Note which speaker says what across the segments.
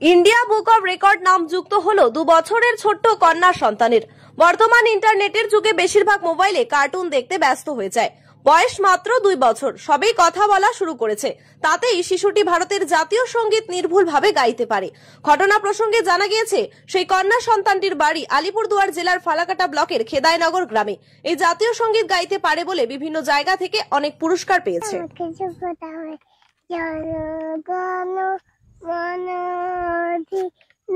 Speaker 1: India book of record নাম যুক্ত হলো 2 বছরের ছোট্ট কন্যা সন্তানের। বর্তমান ইন্টারনেটের যুগে বেশিরভাগ মোবাইলে কার্টুন দেখতে ব্যস্ত হয়ে যায়। বয়স মাত্র 2 বছর, সবেই কথা বলা শুরু করেছে। তাতেই শিশুটি ভারতের জাতীয় সঙ্গীত নির্ভুলভাবে গাইতে পারে। ঘটনা প্রসঙ্গে জানা গিয়েছে, সেই কন্যা সন্তানটির বাড়ি আলিপুরদুয়ার জেলার ফালাকাটা ব্লকের খেদাইনগর গ্রামে। এই জাতীয় সঙ্গীত গাইতে পারে বলে বিভিন্ন জায়গা থেকে অনেক পুরস্কার পেয়েছে।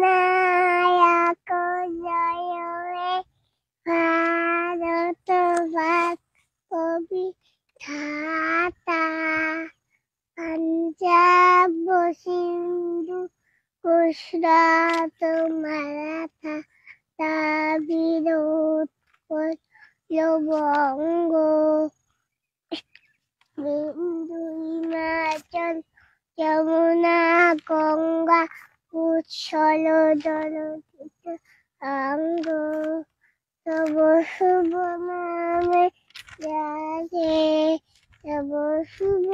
Speaker 2: নায়ক জয় হে ভারত কবি ধাতা পাঞ্জাব সিন্ধু গুজরাট মারাঠা দ্রাবিড় উৎকল বঙ্গ বিন্দু হিমাচল যমুনা গঙ্গা উচ্ছল অঙ্গ তব শুভ নামে জাগে তব শুভ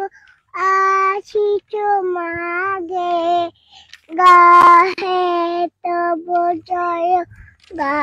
Speaker 2: আশিস মাগে গাহে তব জয় গা